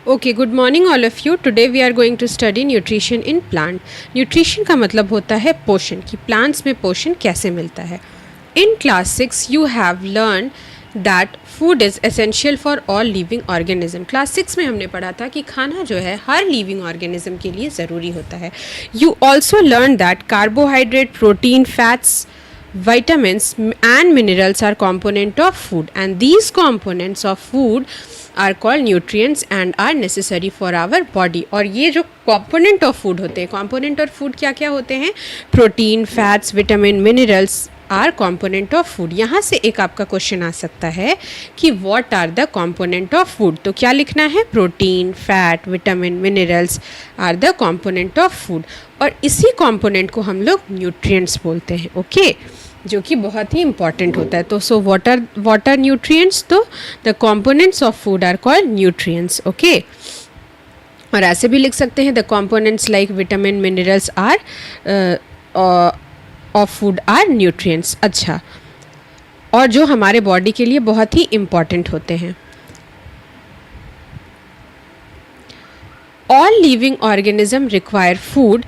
Okay, good morning all of you. Today we are going to study nutrition in plant. Nutrition का मतलब होता है पोषण, कि प्लांट्स में पोषण कैसे मिलता है। इन class 6 you have learn that food is essential for all living organism. Class 6 में हमने पढ़ा था कि खाना जो है हर लिविंग ऑर्गेनिज्म के लिए ज़रूरी होता है। You also learn that carbohydrate, protein, fats, vitamins and minerals are component of food, and these components of food are called nutrients and are necessary for our body। और ये जो component of food होते हैं, component of food क्या क्या होते हैं? Protein, fats, vitamin, minerals are component of food. यहाँ से एक आपका क्वेश्चन आ सकता है कि what are the component of food. तो क्या लिखना है? Protein, fat, vitamin, minerals are the component of food, और इसी कॉम्पोनेंट को हम लोग न्यूट्रिएंट्स बोलते हैं। ओके, जो कि बहुत ही इंपॉर्टेंट होता है। तो सो व्हाट आर न्यूट्रिएंट्स? तो the components of food are called nutrients. Okay, और ऐसे भी लिख सकते हैं the components like vitamin, minerals are of food are nutrients. अच्छा, और जो हमारे बॉडी के लिए बहुत ही इम्पॉर्टेंट होते हैं। All living organism require food.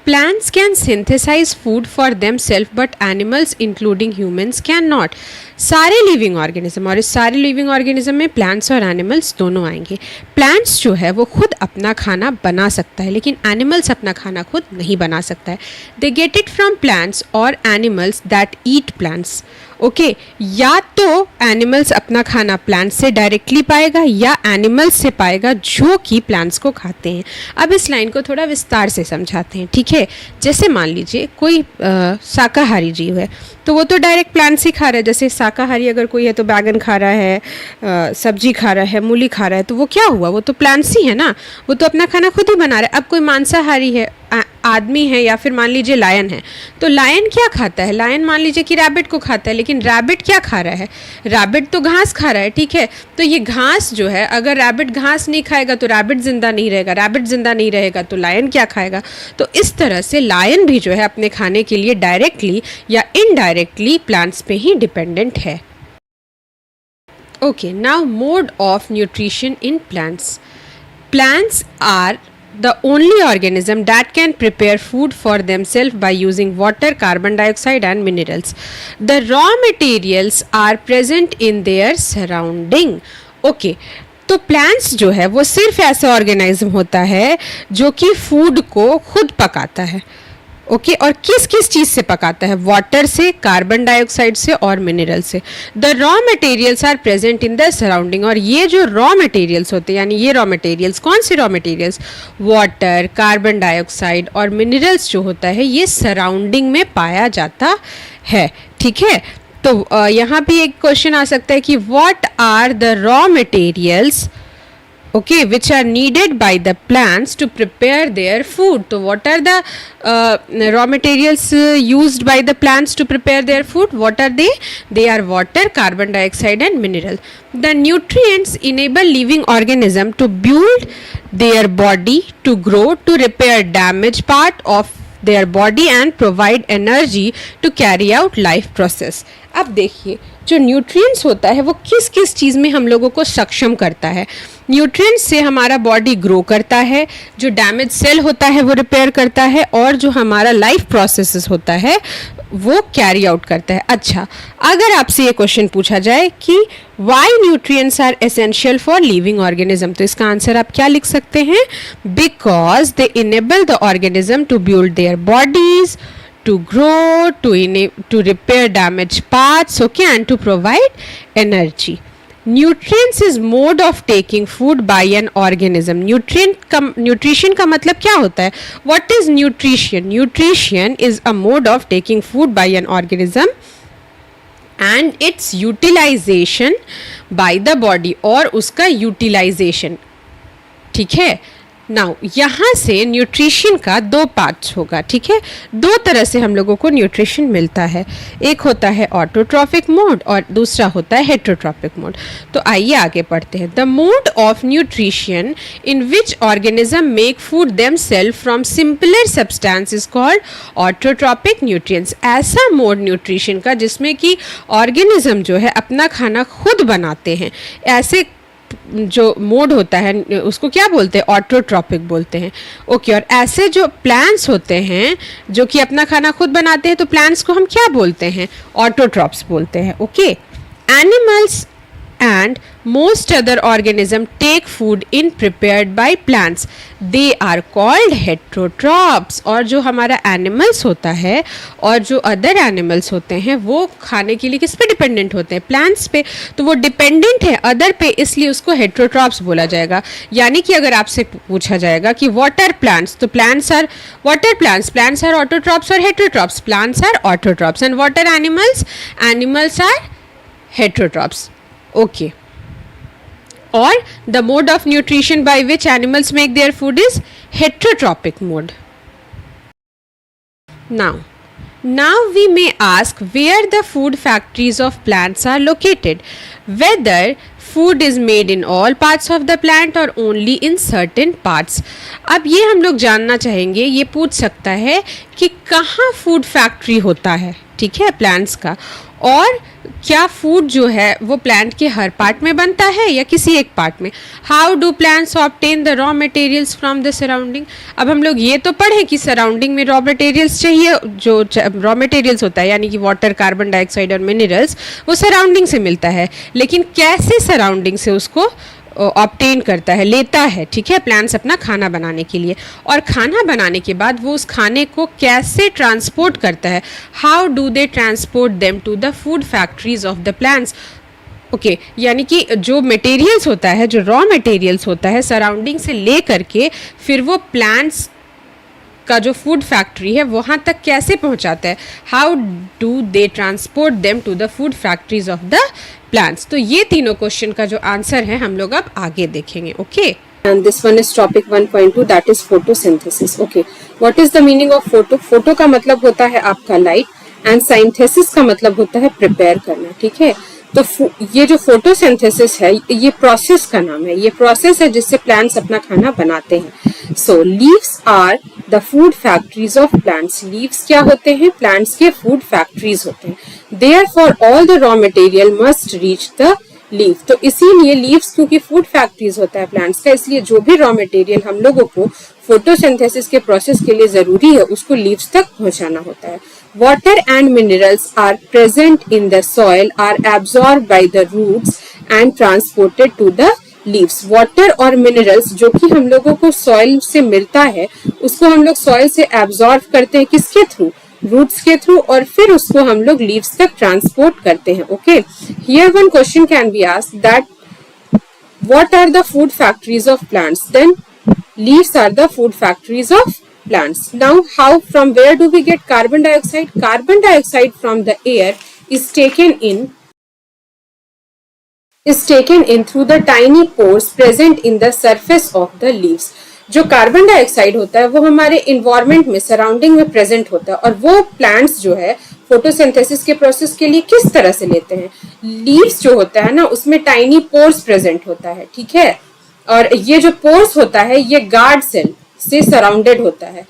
Plants can synthesize food for themselves but animals including humans cannot। सारे लिविंग ऑर्गेनिज्म, और इस सारे लिविंग ऑर्गेनिज्म में प्लांट्स और एनिमल्स दोनों आएंगे। प्लांट्स जो है वो खुद अपना खाना बना सकता है, लेकिन एनिमल्स अपना खाना खुद नहीं बना सकता है। They get it from plants और animals that eat plants. Okay, या तो एनिमल्स अपना खाना प्लांट्स से डायरेक्टली पाएगा या एनिमल्स से पाएगा जो कि प्लांट्स को खाते हैं। अब इस लाइन को थोड़ा विस्तार से समझाते हैं, ठीक है। जैसे मान लीजिए कोई शाकाहारी जीव है, तो वो तो डायरेक्ट प्लांट्स ही खा रहा है। जैसे शाकाहारी अगर कोई है तो बैगन खा रहा है, सब्जी खा रहा है, मूली खा रहा है, तो वो क्या हुआ? वो तो प्लांट्स ही है ना, वो तो अपना खाना खुद ही बना रहा है। अब कोई मांसाहारी है, आदमी है, या फिर मान लीजिए लायन है, तो लायन क्या खाता है? लायन मान लीजिए कि रैबिट को खाता है, लेकिन रैबिट क्या खा रहा है? रैबिट तो घास खा रहा है, ठीक है। तो ये घास जो है, अगर रैबिट घास नहीं खाएगा तो रैबिट जिंदा नहीं रहेगा, रैबिट जिंदा नहीं रहेगा तो लायन क्या खाएगा? तो इस तरह से लायन भी जो है अपने खाने के लिए डायरेक्टली या इनडायरेक्टली प्लांट्स पे ही डिपेंडेंट है। Okay, now mode of nutrition in plants. Plants are the only organism that can prepare food for themselves by using water, carbon dioxide and minerals. The raw materials are present in their surrounding. Okay, तो plants जो है वो सिर्फ ऐसा organism होता है जो कि फूड को खुद पकाता है। ओके, और किस किस चीज़ से पकाता है? वाटर से, कार्बन डाइऑक्साइड से और मिनरल से। The raw materials are present in the surrounding. और ये जो रॉ मटेरियल्स होते हैं, यानी ये रॉ मटेरियल्स, कौन से raw materials? Water, carbon dioxide और मिनरल्स जो होता है ये सराउंडिंग में पाया जाता है, ठीक है। तो यहाँ भी एक क्वेश्चन आ सकता है कि what are the raw materials, okay, which are needed by the plants to prepare their food. So what are the raw materials used by the plants to prepare their food? What are they? They are water, carbon dioxide and mineral. The nutrients enable living organism to build their body, to grow, to repair damaged part of their body and provide energy to carry out life process। अब देखिए, जो nutrients होता है वो किस किस चीज़ में हम लोगों को सक्षम करता है। न्यूट्रिएंट्स से हमारा बॉडी ग्रो करता है, जो डैमेज सेल होता है वो रिपेयर करता है, और जो हमारा लाइफ प्रोसेसेस होता है वो कैरी आउट करता है। अच्छा, अगर आपसे ये क्वेश्चन पूछा जाए कि why nutrients are essential for living organism, तो इसका आंसर आप क्या लिख सकते हैं? Because they enable the organism to build their bodies, to grow, to repair damaged parts, okay, and to provide energy. Nutrients is mode of taking food by an organism. Nutrition का मतलब क्या होता है? What is nutrition? Nutrition is a mode of taking food by an organism and its utilization by the body, और उसका utilization, ठीक है। Now यहाँ से न्यूट्रिशन का दो पार्ट्स होगा, ठीक है। दो तरह से हम लोगों को न्यूट्रिशन मिलता है, एक होता है ऑटोट्रॉपिक मोड और दूसरा होता है हेटरोट्रॉपिक मोड। तो आइए आगे पढ़ते हैं। The mode of nutrition in which organism make food themself from simpler substance is called autotrophic nutrients. ऐसा मोड न्यूट्रिशन का जिसमें कि ऑर्गेनिज्म जो है अपना खाना खुद बनाते हैं, ऐसे जो मोड होता है उसको क्या बोलते हैं, ऑटोट्रॉपिक बोलते हैं। ओके, और ऐसे जो प्लांट्स होते हैं जो कि अपना खाना खुद बनाते हैं, तो प्लांट्स को हम क्या बोलते हैं, ऑटोट्रॉप्स बोलते हैं। Okay, animals and most other organisms take food in prepared by plants, they are called heterotrophs। और जो हमारा एनिमल्स होता है और जो अदर एनिमल्स होते हैं वो खाने के लिए किस पे डिपेंडेंट होते हैं, प्लांट्स पे, तो वो डिपेंडेंट है अदर पे, इसलिए उसको हेटेरोट्रॉप्स बोला जाएगा। यानी कि अगर आपसे पूछा जाएगा कि व्हाट आर प्लांट्स, तो plants are what are plants, plants are autotrophs और heterotrophs, plants are autotrophs, and what are animals, animals are heterotrophs। Okay, or the mode of nutrition by which animals make their food is heterotrophic mode. Now we may ask where the food factories of plants are located, whether food is made in all parts of the plant or only in certain parts। अब ये हम लोग जानना चाहेंगे, ये पूछ सकता है कि कहाँ फूड फैक्ट्री होता है, ठीक है, प्लांट्स का, और क्या फूड जो है वो प्लांट के हर पार्ट में बनता है या किसी एक पार्ट में। How do plants obtain the raw materials from the surrounding. अब हम लोग ये तो पढ़ें कि सराउंडिंग में रॉ मटेरियल्स चाहिए, जो रॉ मटेरियल्स होता है यानी कि वाटर, कार्बन डाइऑक्साइड और मिनरल्स, वो सराउंडिंग से मिलता है, लेकिन कैसे सराउंडिंग से उसको ऑब्टेन करता है, लेता है, ठीक है, प्लांट्स अपना खाना बनाने के लिए, और खाना बनाने के बाद वो उस खाने को कैसे ट्रांसपोर्ट करता है, how do they transport them to the food factories of the plants. Okay, यानी कि जो मटेरियल्स होता है, जो रॉ मटेरियल्स होता है, सराउंडिंग से ले करके फिर वो प्लांट्स का जो फूड फैक्ट्री है वहाँ तक कैसे पहुँचाता है, how do they transport them to the food factories of the plants. तो ये तीनों क्वेश्चन का जो आंसर है हम लोग अब आगे देखेंगे। Okay, and this one is topic 1.2, that is photosynthesis। okay, what is the meaning of photo का मतलब होता है आपका लाइट, एंड synthesis का मतलब होता है प्रिपेयर करना, ठीक है। तो ये जो फोटोसिंथेसिस है ये प्रोसेस का नाम है, ये प्रोसेस है जिससे प्लांट्स अपना खाना बनाते हैं। So leaves are the food factories of plants. Leaves क्या होते हैं, प्लांट्स के फूड फैक्ट्रीज होते हैं। Therefore all the raw material must reach the leaf. तो इसीलिए लीव्स क्योंकि फूड फैक्ट्रीज होता है प्लांट्स का, इसलिए जो भी रॉ मटेरियल हम लोगों को फोटोसिंथेसिस के प्रोसेस के लिए जरूरी है उसको लीव्स तक पहुंचाना होता है। Water and minerals are present in the soil are absorbed by the roots and transported to the leaves। Water और minerals जो कि हम लोगों को soil से मिलता है उसको हम लोग soil से absorb करते हैं, किसके थ्रू, roots के थ्रू, और फिर उसको हम लोग leaves तक transport करते हैं। Okay, here one question can be asked that what are the food factories of plants? Then leaves are the food factories of plants। Now how, from where do we get carbon dioxide? Carbon dioxide from the air is taken in through the tiny pores present in the surface of the leaves। जो carbon dioxide होता है वो हमारे environment में, surrounding में present होता है, और वो प्लांट्स जो है फोटोसिंथेसिस के प्रोसेस के लिए किस तरह से लेते हैं। लीव्स जो होता है ना उसमें टाइनी पोर्स प्रेजेंट होता है, ठीक है, और ये जो पोर्स होता है ये गार्ड सेल से सराउंडेड होता है।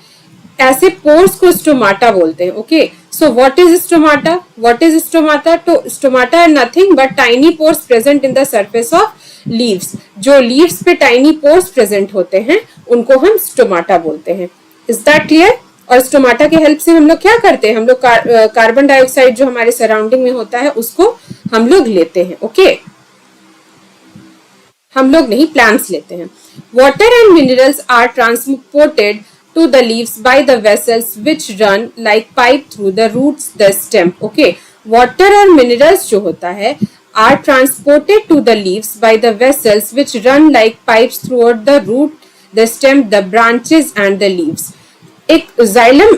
ऐसे पोर्स को स्टोमाटा बोलते हैं। Okay, so what is stomata, what is stomata? तो stomata are nothing but tiny pores present in the surface of leaves. जो लीव्स पे टाइनी पोर्स प्रेजेंट होते हैं उनको हम स्टोमाटा बोलते हैं। Is that clear? और स्टोमाटा के हेल्प से हम लोग क्या करते हैं, हम लोग कार्बन डाइऑक्साइड जो हमारे सराउंडिंग में होता है उसको हम लोग लेते हैं। ओके, हम लोग नहीं, प्लांट्स लेते हैं। Water and minerals are transported to the leaves by the vessels which run like pipe through the roots, the stem। Okay, water और minerals जो होता है are transported to the leaves by the vessels which run like pipes throughout the root, the stem, the branches and the leaves। एक xylem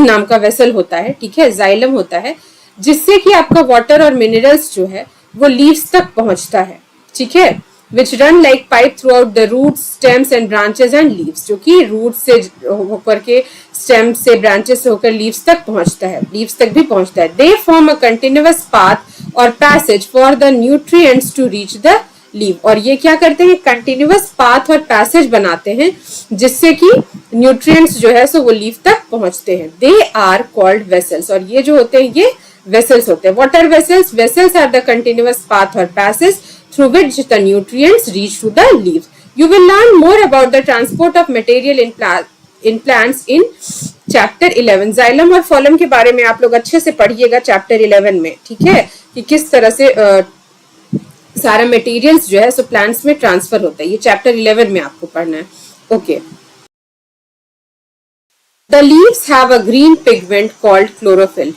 नाम का vessel होता है, ठीक है, जाइलम होता है जिससे कि आपका वाटर और मिनरल्स जो है वो लीव्स तक पहुंचता है, ठीक है, which run like pipe throughout the roots, stems and branches and leaves। जो कि रूट से होकर के, स्टेम से, ब्रांचेस से होकर लीव्स तक पहुंचता है, लीव्स तक भी पहुंचता है। They form a continuous path or passage for the nutrients to reach the leaf। और ये क्या करते हैं, कंटिन्यूअस पाथ और पैसेज बनाते हैं जिससे कि न्यूट्रिएंट्स जो है सो वो लीफ तक पहुंचते हैं। They are called vessels। और ये जो होते हैं ये वेसल्स होते हैं। What are vessels? Vessels are the continuous path or passage through which the nutrients reach to the leaves. You will learn more about the transport of material in plants in chapter 11. Xylem और फोलम के बारे में आप लोग अच्छे से पढ़िएगा chapter 11 में, ठीक है, कि किस तरह से सारा मटेरियल्स जो है सो प्लांट्स में ट्रांसफर होता है. ये चैप्टर 11 में आपको पढ़ना है. Okay. The leaves have a green pigment called chlorophyll.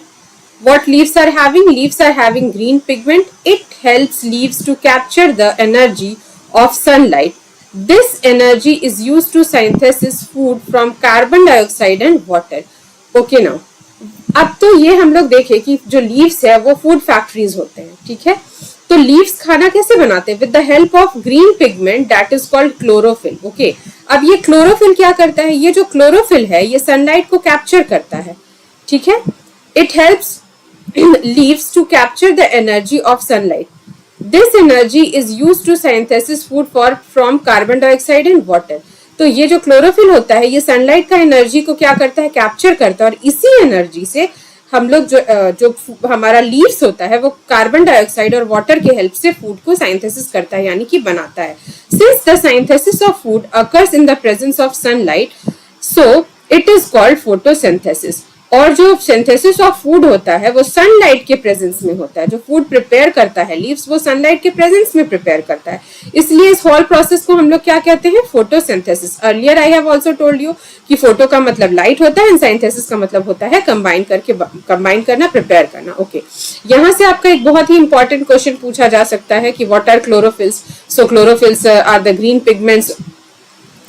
What leaves are having? Leaves are having green pigment. It helps leaves to capture the energy of sunlight. This energy is used to synthesize food from carbon dioxide and water. Okay now. अब तो ये हम लोग देखें कि जो leaves है वो फूड फैक्ट्रीज होते हैं, ठीक है. तो लीव्स खाना कैसे बनाते हैं? With the help of green pigment that is called chlorophyll. Okay. अब ये क्लोरोफिल क्या करता है? ये जो क्लोरोफिल है ये सनलाइट को कैप्चर करता है, ठीक है. It helps leaves to capture the energy of sunlight. This energy is used to synthesize food from carbon dioxide and water. तो ये जो क्लोरोफिल होता है ये सनलाइट का एनर्जी को क्या करता है? कैप्चर करता है. और इसी एनर्जी से हम लोग जो हमारा लीव्स होता है वो कार्बन डाइऑक्साइड और वाटर के हेल्प से फूड को साइंथेसिस करता है, यानी कि बनाता है. Since the synthesis of food occurs in the presence of sunlight, so it is called photosynthesis. और जो सिंथेसिस ऑफ फूड होता है वो सनलाइट के प्रेजेंस में होता है. जो फूड प्रिपेयर करता है लीव्स वो सनलाइट के प्रेजेंस में प्रिपेयर करता है. इसलिए इस होल प्रोसेस को हम लोग क्या कहते हैं? Photosynthesis. Earlier I have also told you कि फोटो का मतलब लाइट होता है एंड सिंथेसिस का मतलब होता है कंबाइन करना, प्रिपेयर करना. ओके. यहाँ से आपका एक बहुत ही इंपॉर्टेंट क्वेश्चन पूछा जा सकता है कि what are chlorophylls. So chlorophylls are the green pigments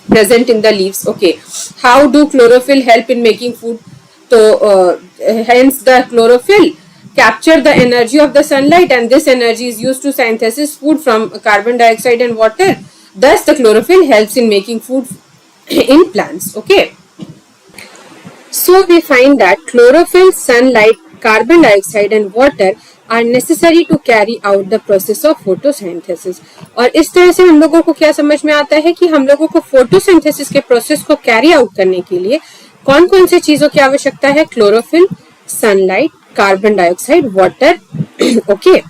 present in the leaves. Okay. How do chlorophyll help in making food? So hence the chlorophyll capture the energy of the sunlight and this energy is used to synthesize food from carbon dioxide and water. Thus the chlorophyll helps in making food in plants. Okay. So we find that chlorophyll, sunlight, carbon dioxide and water are necessary to carry out the process of photosynthesis. और इस तरह से हम लोगों को क्या समझ में आता है कि हम लोगों को फोटोसिंथेसिस के प्रोसेस को कैरी आउट करने के लिए कौन कौन से चीजों की आवश्यकता है? Chlorophyll, sunlight, carbon dioxide, water. Okay.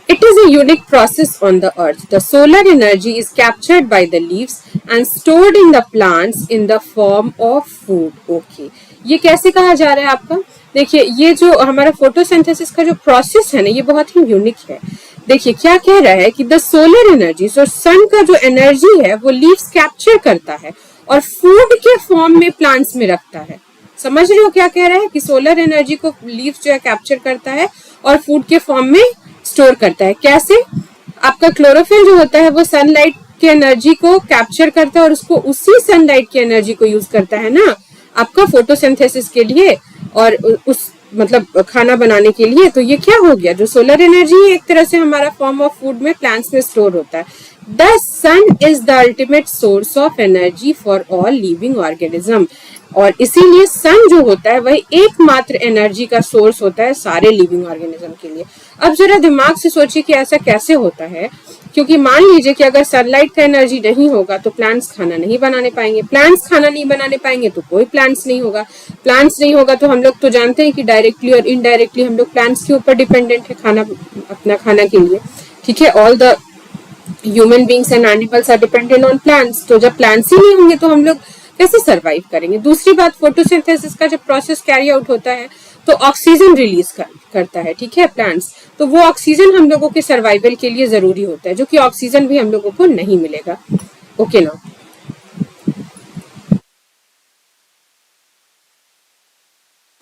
It is a unique process on the earth. The solar energy is captured by the leaves and stored in the plants in the form of food. Okay. ये कैसे कहा जा रहा है आपका? देखिए ये जो हमारा फोटोसिंथेसिस का जो प्रोसेस है ना ये बहुत ही यूनिक है. देखिए क्या कह रहा है कि द सोलर एनर्जी, सो सन का जो एनर्जी है वो लीव्स कैप्चर करता है और फूड के फॉर्म में प्लांट्स में रखता है. समझ रहे हो क्या कह रहा है कि सोलर एनर्जी को लीव्स जो है कैप्चर करता है और फूड के फॉर्म में स्टोर करता है. कैसे? आपका क्लोरोफिल जो होता है वो सनलाइट की एनर्जी को कैप्चर करता है और उसको उसी सनलाइट की एनर्जी को यूज करता है ना आपका फोटोसिंथेसिस के लिए और उस मतलब खाना बनाने के लिए. तो ये क्या हो गया? जो सोलर एनर्जी एक तरह से हमारा फॉर्म ऑफ फूड में प्लांट्स में स्टोर होता है. The sun is the ultimate source of energy for all living organism. और इसीलिए सन जो होता है वह एकमात्र एनर्जी का सोर्स होता है सारे लिविंग ऑर्गेनिज्म के लिए. अब जरा दिमाग से सोचिए कि ऐसा कैसे होता है, क्योंकि मान लीजिए कि अगर सनलाइट का एनर्जी नहीं होगा तो प्लांट्स खाना नहीं बनाने पाएंगे. प्लांट्स खाना नहीं बनाने पाएंगे तो कोई प्लांट्स नहीं होगा. प्लांट्स नहीं होगा तो हम लोग तो जानते हैं कि डायरेक्टली और इनडायरेक्टली हम लोग प्लांट्स के ऊपर डिपेंडेंट है खाना, अपना खाना के लिए. ठीक है. All the human beings and animals are dependent on plants. तो जब प्लांट्स ही नहीं होंगे तो हम लोग कैसे सरवाइव करेंगे? दूसरी बात, फोटोसिंथेसिस का जब प्रोसेस कैरी आउट होता है तो ऑक्सीजन रिलीज करता है. ठीक है प्लांट्स. तो वो ऑक्सीजन हम लोगों के सर्वाइवल के लिए जरूरी होता है, जो कि ऑक्सीजन भी हम लोगों को नहीं मिलेगा. ओके ना.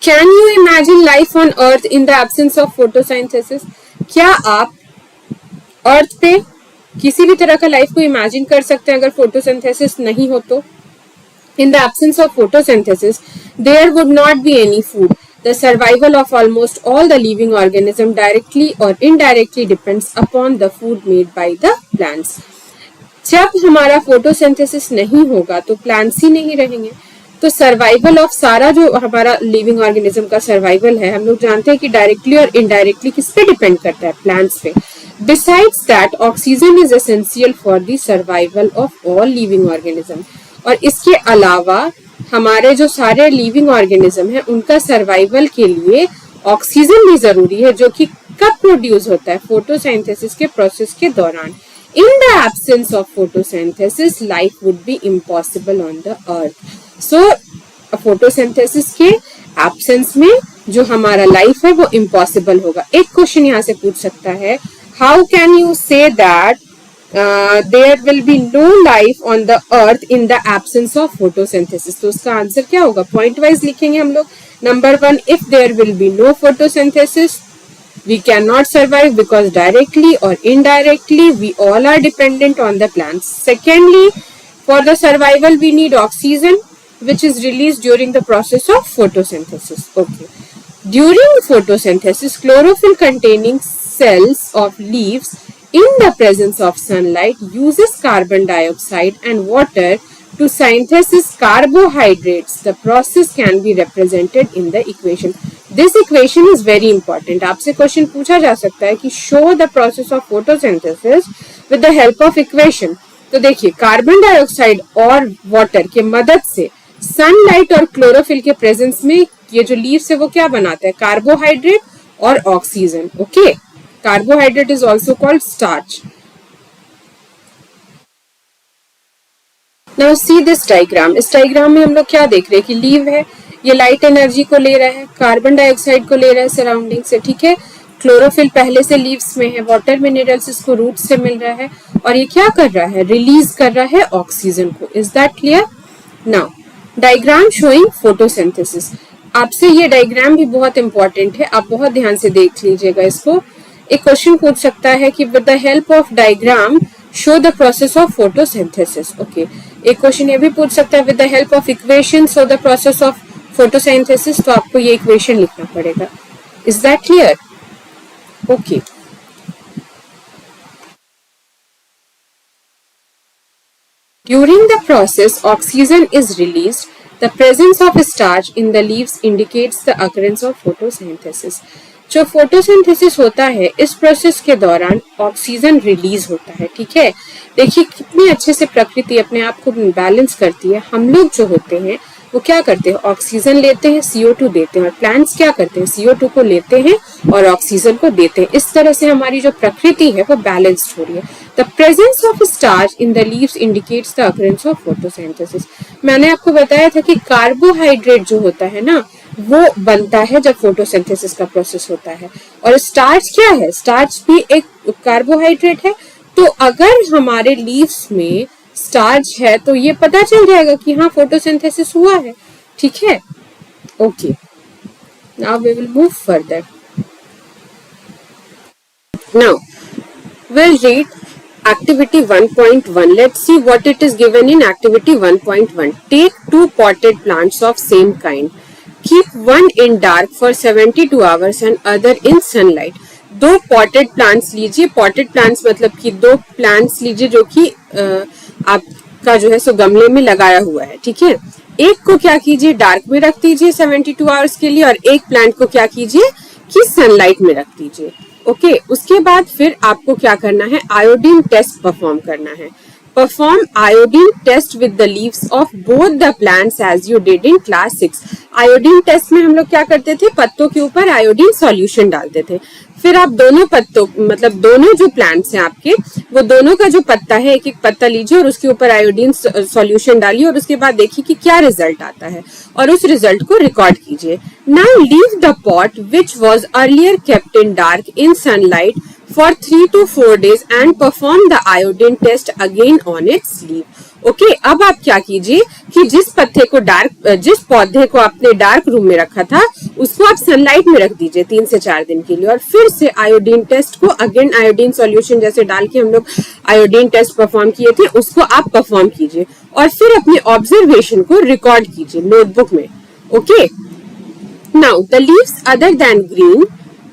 Can you imagine life on earth in the absence of photosynthesis? क्या आप अर्थ पे किसी भी तरह का लाइफ को इमेजिन कर सकते हैं अगर फोटोसिंथेसिस नहीं हो तो? In the absence of photosynthesis, there would not be any food. The survival of almost all the living organisms directly or indirectly depends upon the food made by the plants. जब हमारा photosynthesis नहीं होगा तो plants ही नहीं रहेंगे. तो survival of सारा जो हमारा लिविंग ऑर्गेनिज्म का सर्वाइवल है हम लोग जानते हैं कि डायरेक्टली और इनडायरेक्टली किस पे डिपेंड करता है? प्लांट्स पे. Besides that, oxygen is essential for the survival of all living organisms. और इसके अलावा हमारे जो सारे लिविंग ऑर्गेनिज्म है उनका सर्वाइवल के लिए ऑक्सीजन भी जरूरी है, जो कि कब प्रोड्यूस होता है? फोटोसिंथेसिस के प्रोसेस के दौरान. In the absence of photosynthesis, life would be impossible on the earth. So, photosynthesis के absence में जो हमारा life है वो impossible होगा. एक क्वेश्चन यहाँ से पूछ सकता है, how can you say that there will be no life on the earth in the absence of photosynthesis? तो उसका आंसर क्या होगा? पॉइंट वाइज लिखेंगे हम लोग. Number 1, if there will be no photosynthesis, we cannot survive because directly or indirectly we all are dependent on the plants. Secondly, for the survival we need oxygen, which is released during the process of photosynthesis. Okay. During photosynthesis, chlorophyll containing cells of leaves in the presence of sunlight uses carbon dioxide and water to synthesize carbohydrates. The process can be represented in the equation. This equation is very important. आपसे question पूछा जा सकता है कि show the process of photosynthesis with the help of equation. तो देखिए, carbon dioxide और water के मदद से सनलाइट और क्लोरोफिल के प्रेजेंस में ये जो लीव्स है वो क्या बनाते हैं? कार्बोहाइड्रेट और oxygen. Okay, carbohydrate is also called starch. Now see this diagram. इस डायग्राम में हम लोग क्या देख रहे हैं कि लीव है, ये लाइट एनर्जी को ले रहा है, कार्बन डाइऑक्साइड को ले रहा है सराउंडिंग से. ठीक है, क्लोरोफिल पहले से लीव्स में है, वाटर मिनरल्स इसको रूट से मिल रहा है, और ये क्या कर रहा है? रिलीज कर रहा है ऑक्सीजन को. Is that clear? Now diagram showing photosynthesis. आपसे ये डायग्राम भी बहुत इंपॉर्टेंट है, आप बहुत ध्यान से देख लीजिएगा इसको. एक क्वेश्चन पूछ सकता है कि with the help of diagram show the process of photosynthesis. Okay, एक क्वेश्चन ये भी पूछ सकता है with the help of equation show the process of photosynthesis. तो आपको ये इक्वेशन लिखना पड़ेगा. Is that clear? Okay. During the process, oxygen is released. The presence of starch in the leaves indicates the occurrence of photosynthesis. जो photosynthesis होता है, इस process के दौरान ऑक्सीजन रिलीज होता है. ठीक है, देखिए कितनी अच्छे से प्रकृति अपने आप को बैलेंस करती है. हम लोग जो होते हैं वो क्या करते हैं? ऑक्सीजन लेते हैं, CO2 देते हैं, और प्लांट्स क्या करते हैं? CO2 को लेते हैं और ऑक्सीजन को देते हैं. इस तरह से हमारी जो प्रकृति है वो बैलेंस्ड हो रही है. The presence of starch in the leaves indicates the occurrence of photosynthesis. मैंने आपको बताया था कि कार्बोहाइड्रेट जो होता है ना, वो बनता है जब फोटोसिंथेसिस का प्रोसेस होता है. और स्टार्च क्या है? स्टार्च भी एक कार्बोहाइड्रेट है. तो अगर हमारे लीव्स में स्टार्च है तो ये पता चल जाएगा कि हाँ फोटोसिंथेसिस हुआ है. ठीक है, okay. Now we will move further. Now we'll read activity 1.1. Let's see what it is given in activity 1.1. Take 2 potted plants of same kind. Keep one in dark for 72 hours and other in sunlight. 2 potted plants लीजिए. potted plants मतलब कि 2 plants लीजिए जो कि आपका जो है सो गमले में लगाया हुआ है. ठीक है, एक को क्या कीजिए? डार्क में रख दीजिए 72 आवर्स के लिए, और एक प्लांट को क्या कीजिए कि सनलाइट में रख दीजिए. ओके, उसके बाद फिर आपको क्या करना है? आयोडीन टेस्ट परफॉर्म करना है. Perform iodine test with the leaves of both the plants as you did in class 6. Iodine test में हम लोग क्या करते थे? पत्तों के ऊपर आयोडीन सॉल्यूशन डालते थे. फिर आप दोनों पत्तों मतलब दोनों जो प्लांट्स हैं आपके, वो दोनों का जो पत्ता है, एक एक पत्ता लीजिए और उसके ऊपर आयोडीन सॉल्यूशन डालिए, और उसके बाद देखिए कि क्या रिजल्ट आता है, और उस रिजल्ट को रिकॉर्ड कीजिए. Now leave the pot which was earlier kept in dark in sunlight for 3 to 4 days and perform the iodine test again on its leaf. Okay, अब आप क्या कीजिए कि जिस पौधे को आपने डार्क रूम में रखा था उसको आप सनलाइट में रख दीजिए 3 से 4 दिन के लिए, और फिर से आयोडीन टेस्ट को अगेन आयोडीन सॉल्यूशन जैसे डाल के हम लोग आयोडीन टेस्ट परफॉर्म किए थे उसको आप परफॉर्म कीजिए, और फिर अपने ऑब्जर्वेशन को रिकॉर्ड कीजिए नोटबुक में. Okay, now the leaves other than green.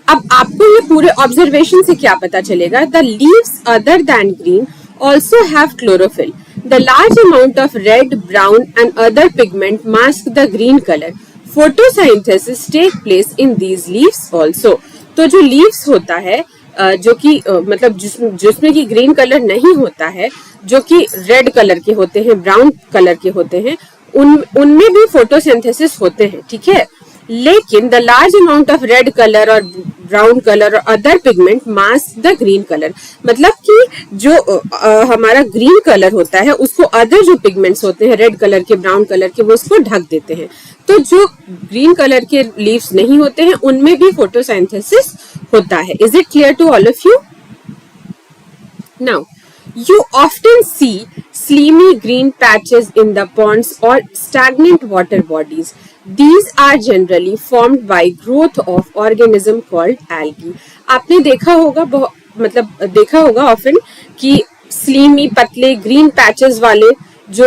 अब आपको ये पूरे ऑब्जर्वेशन से क्या पता चलेगा? The leaves other than green also have chlorophyll. The large amount of red, brown and other pigment mask the green colour. Photosynthesis take place in these leaves also. तो जो लीव्स होता है जो कि मतलब जिसमें कि ग्रीन कलर नहीं होता है, जो कि रेड कलर के होते हैं, ब्राउन कलर के होते हैं, उनमें भी फोटोसिंथेसिस होते हैं. ठीक है, लेकिन the large amount of red colour और ब्राउन कलर और other pigment mask the green colour, मतलब कि जो हमारा ग्रीन कलर होता है उसको अदर जो पिगमेंट्स होते हैं रेड कलर के, ब्राउन कलर के, वो उसको ढक देते हैं। तो जो ग्रीन कलर के लीव्स नहीं होते हैं उनमें भी फोटोसिंथेसिस होता है। Is it clear to all of you? Now, you often see slimy green patches in the ponds or stagnant water bodies. These are generally formed by growth of organism called algae. आपने देखा होगा मतलब देखा होगा often कि slimy पतले green patches वाले जो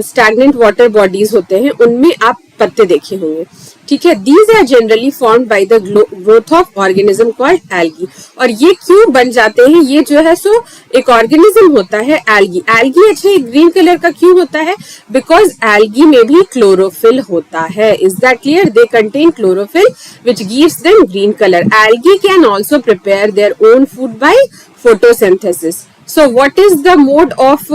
स्टैग्नेंट वाटर बॉडीज होते हैं उनमें आप पत्ते देखे होंगे, ठीक है। These are generally formed by the growth of organism called algae. और ये क्यों बन जाते हैं? ये जो है सो एक ऑर्गेनिज्म होता है एल्गी। एल्गी अच्छा ग्रीन कलर का क्यों होता है? बिकॉज एल्गी में भी क्लोरोफिल होता है। Is that clear? They contain chlorophyll which gives them green colour. Algae can also prepare their own food by photosynthesis. So what is the mode of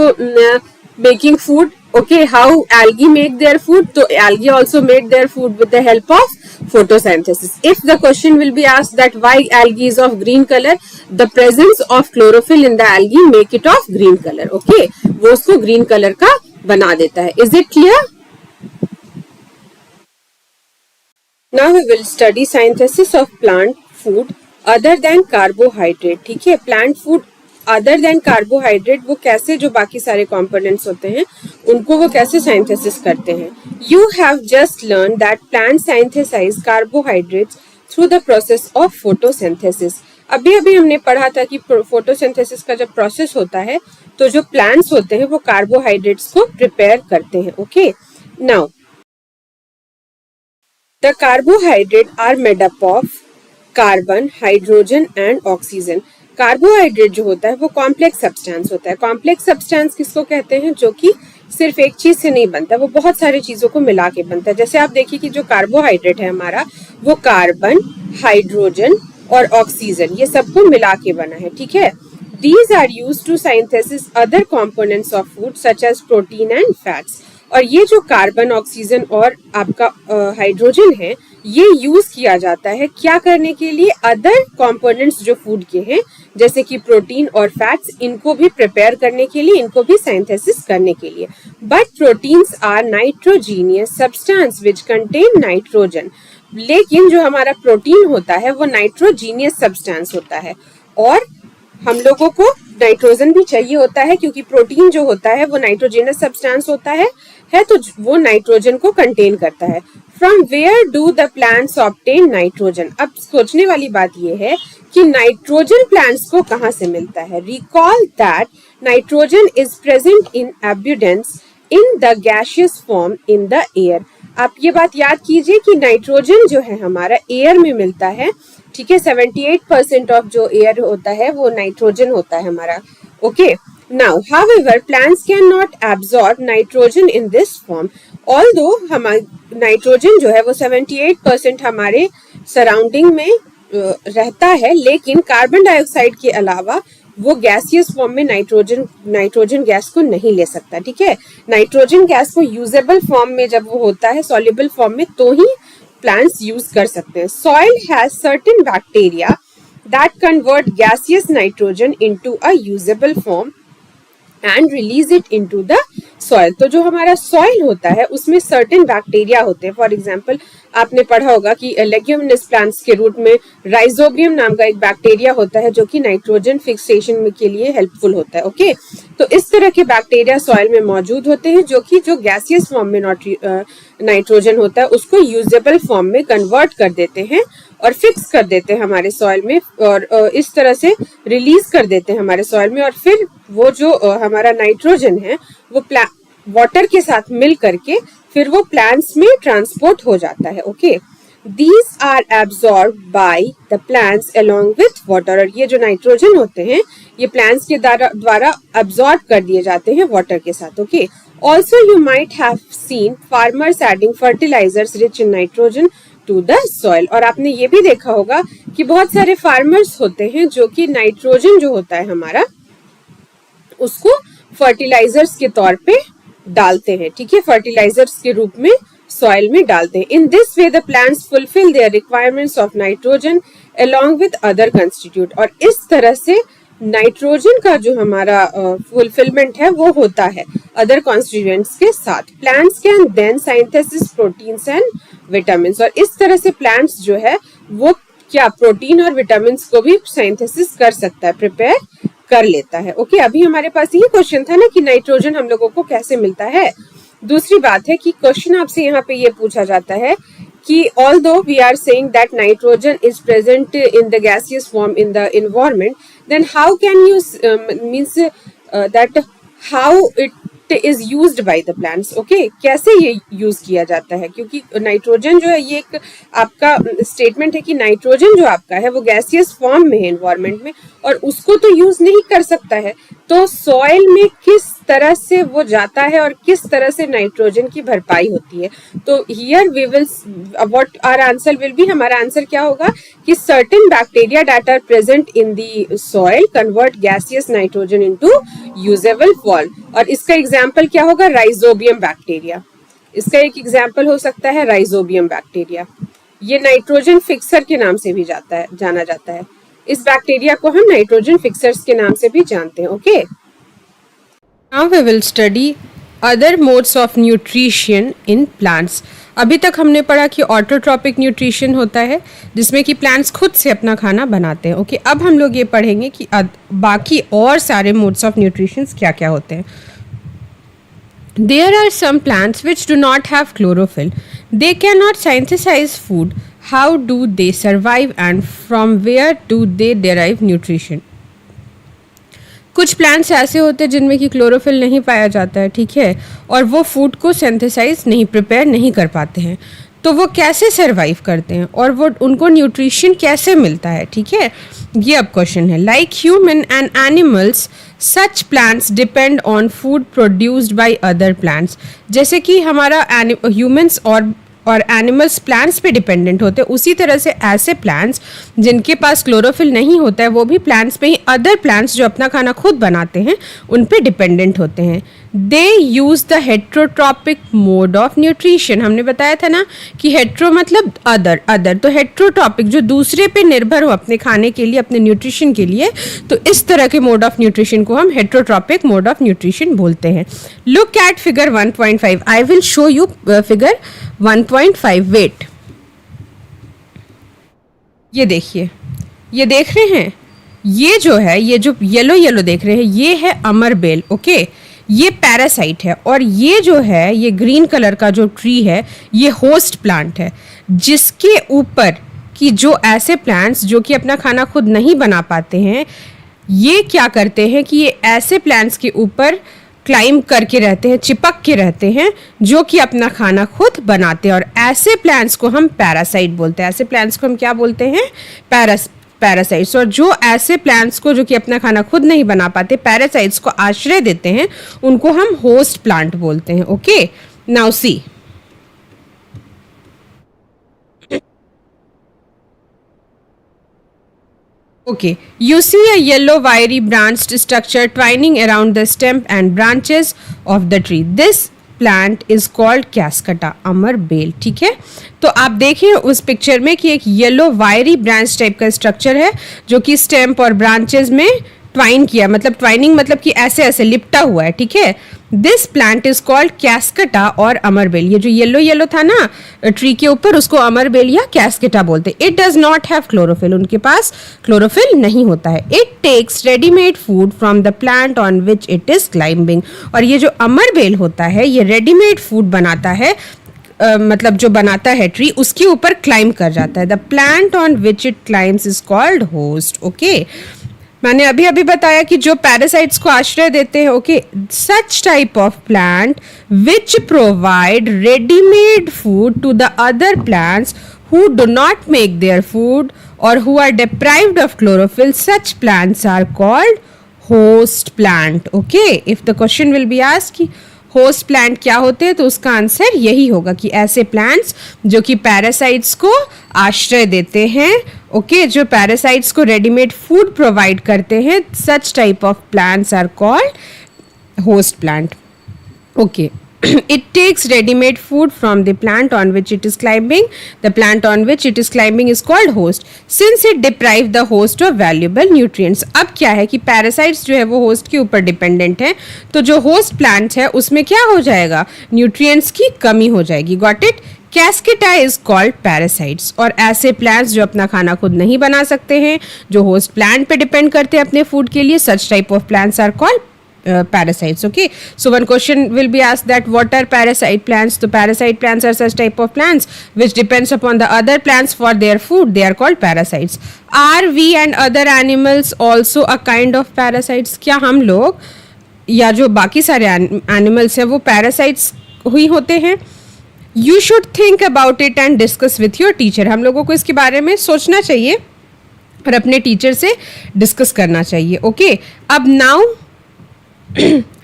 making food? Okay, how algae make their food? So algae also made their food with the help of photosynthesis. If the question will be asked that why algae is of green color, the presence of chlorophyll in the algae make it of green color. Okay, वो उसको green color का बना देता है। Is it clear? Now we will study synthesis of plant food other than carbohydrate. ठीक है, plant food other than carbohydrate वो कैसे, जो बाकी सारे कंपोनेंट्स होते हैं उनको वो कैसे साइंथेसिस करते हैं। You have just learn that plant synthesise carbohydrates through the process of photosynthesis. अभी अभी हमने पढ़ा था कि फोटोसिंथेसिस का जब प्रोसेस होता है तो जो प्लांट्स होते हैं वो कार्बोहाइड्रेट्स को प्रिपेयर करते हैं। Okay, now the carbohydrate are made up of carbon, hydrogen and oxygen. Carbohydrate जो होता है वो कॉम्प्लेक्स सब्सटेंस होता है। कॉम्प्लेक्स सब्सटेंस किसको कहते हैं? जो कि सिर्फ एक चीज से नहीं बनता, वो बहुत सारी चीजों को मिला के बनता है। जैसे आप देखिए कि जो कार्बोहाइड्रेट है हमारा वो कार्बन, हाइड्रोजन और ऑक्सीजन ये सबको मिला के बना है, ठीक है। These are used to synthesis other components of food such as protein and fats. और ये जो कार्बन, ऑक्सीजन और आपका हाइड्रोजन है ये यूज किया जाता है क्या करने के लिए? अदर कंपोनेंट्स जो फूड के हैं जैसे कि प्रोटीन और फैट्स, इनको भी प्रिपेयर करने के लिए, इनको भी साइंथेसिस करने के लिए। But proteins are nitrogenous substance which contain nitrogen. लेकिन जो हमारा प्रोटीन होता है वो नाइट्रोजीनियस सब्सटेंस होता है और हम लोगों को नाइट्रोजन भी चाहिए होता है क्योंकि प्रोटीन जो होता है वो नाइट्रोजनस सब्सटेंस होता है तो वो नाइट्रोजन को कंटेन करता है। From where do the plants obtain nitrogen? अब सोचने वाली बात ये है कि नाइट्रोजन प्लांट्स को कहाँ से मिलता है? Recall that nitrogen is present in एब्यूडेंस in the gaseous form in the air. आप ये बात याद कीजिए कि नाइट्रोजन जो है हमारा एयर में मिलता है, ठीक है। 78% ऑफ जो एयर होता है वो नाइट्रोजन होता है हमारा। Okay, now however plants can not absorb nitrogen in this form. Although हमारा नाइट्रोजन जो है वो 78% हमारे सराउंडिंग में रहता है, लेकिन कार्बन डाइऑक्साइड के अलावा वो गैसियस फॉर्म में नाइट्रोजन गैस को नहीं ले सकता, ठीक है। नाइट्रोजन गैस को यूजेबल फॉर्म में जब वो होता है, सॉल्युबल फॉर्म में, तो ही प्लांट्स यूज कर सकते हैं। Soil has certain bacteria that convert gaseous nitrogen into a usable form and release it into the soil. तो जो हमारा सॉइल होता है उसमें सर्टेन बैक्टीरिया होते हैं। फॉर एग्जांपल आपने पढ़ा होगा कि लेग्यूमिनस प्लांट्स के रूट में राइजोबियम नाम का एक बैक्टीरिया होता है जो कि नाइट्रोजन फिक्सेशन के लिए हेल्पफुल होता है। ओके, तो इस तरह के बैक्टीरिया सॉइल में मौजूद होते हैं जो गैसियस फॉर्म में नाइट्रोजन होता है उसको यूजेबल फॉर्म में कन्वर्ट कर देते हैं और फिक्स कर देते हैं हमारे सॉइल में और इस तरह से रिलीज कर देते हैं हमारे सॉइल में। और फिर वो जो हमारा नाइट्रोजन है वो वाटर के साथ मिल करके फिर वो प्लांट्स में ट्रांसपोर्ट हो जाता है। Okay, these are absorb by the plants along with water. और ये जो नाइट्रोजन होते हैं ये प्लांट्स के द्वारा अब्सॉर्ब कर दिए जाते हैं वाटर के साथ। Okay, also you might have seen farmers adding fertilisers rich in nitrogen to the soil. और आपने ये भी देखा होगा कि बहुत सारे फार्मर्स होते हैं जो कि नाइट्रोजन जो होता है हमारा उसको फर्टिलाइजर्स के तौर पे डालते हैं, ठीक है, फर्टिलाइजर्स के रूप में सॉइल में डालते हैं. In this way the plants fulfil there requirements of nitrogen along with other constituent. और इस तरह से नाइट्रोजन का जो हमारा फुलफिलमेंट है वो होता है अदर कॉन्स्टिट्यूएंट्स के साथ. Plants can then synthesis proteins and vitamins. और इस तरह से प्लांट्स जो है वो क्या प्रोटीन और विटामिन को भी सिंथेसिस कर सकता है, प्रिपेयर कर लेता है. ओके, अभी हमारे पास ये क्वेश्चन था ना कि नाइट्रोजन हम लोगों को कैसे मिलता है. दूसरी बात है कि क्वेश्चन आपसे यहाँ पे ये पूछा जाता है कि although we are saying that nitrogen is present in the gaseous form in the environment, then how can you that how it is used by the plants. okay, कैसे ये यूज किया जाता है, क्योंकि नाइट्रोजन जो है ये एक आपका स्टेटमेंट है कि नाइट्रोजन जो आपका है वो गैसियस फॉर्म में है एनवायरमेंट में और उसको तो यूज नहीं कर सकता है. तो सॉइल में किस तरह से वो जाता है और किस तरह से नाइट्रोजन की भरपाई होती है. तो here we will what our answer will be, हमारा आंसर क्या होगा कि certain bacteria that are present in the soil convert gaseous nitrogen into usable form. और इसका एग्जांपल क्या होगा, राइजोबियम बैक्टीरिया. इसका एक एग्जांपल हो सकता है राइजोबियम बैक्टीरिया. ये नाइट्रोजन फिक्सर के नाम से भी जाना जाता है. इस बैक्टीरिया को हम नाइट्रोजन फिक्सर्स के नाम से भी जानते हैं. Okay, Now we will study other modes of nutrition in plants. अभी तक हमने पढ़ा कि ऑटोट्रॉपिक न्यूट्रिशन होता है जिसमें कि प्लांट्स खुद से अपना खाना बनाते हैं. ओके, अब हम लोग ये पढ़ेंगे कि बाकी और सारे मोड्स ऑफ न्यूट्रिशन क्या क्या होते हैं. There are some plants which do not have chlorophyll. They cannot synthesize food. How do they survive and from where do they derive nutrition? कुछ प्लांट्स ऐसे होते हैं जिनमें कि क्लोरोफिल नहीं पाया जाता है, ठीक है, और वो फूड को सिंथेसाइज नहीं, प्रिपेयर नहीं कर पाते हैं. तो वो कैसे सरवाइव करते हैं और वो उनको न्यूट्रिशन कैसे मिलता है, ठीक है, ये अब क्वेश्चन है. Like human and animals such plants depend on food produced by other plants. जैसे कि हमारा ह्यूमन्स और एनिमल्स प्लांट्स पे डिपेंडेंट होते हैं, उसी तरह से ऐसे प्लांट्स जिनके पास क्लोरोफिल नहीं होता है वो भी प्लांट्स पे ही अदर प्लांट्स जो अपना खाना खुद बनाते हैं उन पे डिपेंडेंट होते हैं. They use the heterotrophic mode of nutrition. हमने बताया था ना कि हेट्रो मतलब अदर, तो हेट्रोट्रॉपिक जो दूसरे पे निर्भर हो अपने खाने के लिए, अपने न्यूट्रिशन के लिए, तो इस तरह के मोड ऑफ न्यूट्रिशन को हम हेट्रोट्रॉपिक मोड ऑफ न्यूट्रिशन बोलते हैं. Look at figure 1.5. I will show you figure 1.5. Wait, ये देखिए, ये देख रहे हैं, ये जो है, ये जो येलो देख रहे हैं, ये है अमरबेल. ओके, ये पैरासाइट है और ये जो है, ये ग्रीन कलर का जो ट्री है, ये होस्ट प्लांट है जिसके ऊपर कि जो ऐसे प्लांट्स जो कि अपना खाना खुद नहीं बना पाते हैं, ये क्या करते हैं कि ये ऐसे प्लांट्स के ऊपर क्लाइम करके रहते हैं, चिपक के रहते हैं, जो कि अपना खाना खुद बनाते हैं. और ऐसे प्लांट्स को हम पैरासाइट बोलते हैं. ऐसे प्लांट्स को हम क्या बोलते हैं, पैरासाइट्स. और जो ऐसे प्लांट्स को जो कि अपना खाना खुद नहीं बना पाते, पैरासाइट्स को आश्रय देते हैं, उनको हम होस्ट प्लांट बोलते हैं. Okay, now see, okay, you see a yellow wiry branched structure twining around the stem and branches of the tree. This plant is called Cascata, अमर बेल. ठीक है, तो आप देखिए उस पिक्चर में कि एक येलो वायरी ब्रांच टाइप का स्ट्रक्चर है जो कि स्टेम और ब्रांचेस में ट्वाइन किया, मतलब ट्वाइनिंग मतलब कि ऐसे ऐसे लिपटा हुआ है. ठीक है, दिस प्लांट इज कॉल्ड कैस्केटा और अमरबेल. ये जो येलो था ना ट्री के ऊपर, उसको अमरबेल या कैस्केटा बोलते हैं. It does not have chlorophyll. उनके पास क्लोरोफिल नहीं होता है. It takes readymade food from the plant on which it is climbing. और ये जो अमरबेल होता है, ये रेडीमेड फूड बनाता है, मतलब जो बनाता है ट्री, उसके ऊपर क्लाइंब कर जाता है. The plant on which it climbs is called host. Okay, मैंने अभी अभी बताया कि जो पैरासाइट्स को आश्रय देते हैं. Okay, such type of plant which provide readymade food to the other plants who do not make their food or who are deprived of chlorophyll, such plants are called host plant. Okay, if the question will be asked host plant क्या होते हैं, तो उसका answer यही होगा कि ऐसे plants जो कि पैरासाइट्स को आश्रय देते हैं. ओके, जो पैरासाइट्स को रेडीमेड फूड प्रोवाइड करते हैं, such type of plants are called host plant. Okay, it takes ready-made food from the plant on which it is climbing. The plant on which it is climbing is called host, since it deprive the host of valuable nutrients. अब क्या है कि parasites जो है वो host के ऊपर dependent है, तो जो host plant है उसमें क्या हो जाएगा, nutrients की कमी हो जाएगी. Got it? Cascata is called parasites. और ऐसे plants जो अपना खाना खुद नहीं बना सकते हैं, जो host plant पे depend करते हैं अपने food के लिए, such type of plants are called parasites. Okay, so one question will be asked that what are parasite plants? So parasite plants are such type of plants which depends upon the other plants for their food. They are called parasites. Are we and other animals also a kind of parasites? क्या हम लोग या जो बाकी सारे animals हैं वो parasites ही होते हैं? You should think about it and discuss with your teacher. हम लोगों को इसके बारे में सोचना चाहिए और अपने टीचर से डिस्कस करना चाहिए. ओके, अब नाउ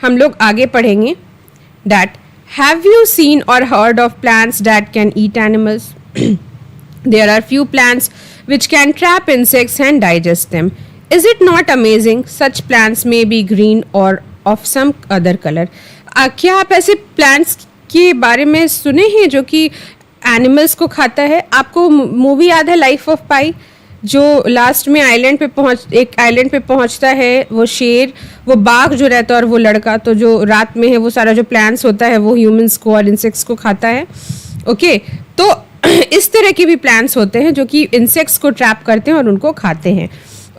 हम लोग आगे पढ़ेंगे. That have you seen or heard of plants that can eat animals? There are few plants which can trap insects and digest them. Is it not amazing? Such plants may be green or of some other colour. क्या आप ऐसे plants के बारे में सुने हैं जो कि एनिमल्स को खाता है? आपको मूवी याद है लाइफ ऑफ पाई, जो लास्ट में एक आइलैंड पे पहुंचता है वो शेर, वो बाघ जो रहता है और वो लड़का, तो जो रात में है वो सारा जो प्लांट्स होता है वो ह्यूमंस को और इंसेक्ट्स को खाता है. ओके, तो इस तरह के भी प्लांट्स होते हैं जो कि इंसेक्ट्स को ट्रैप करते हैं और उनको खाते हैं.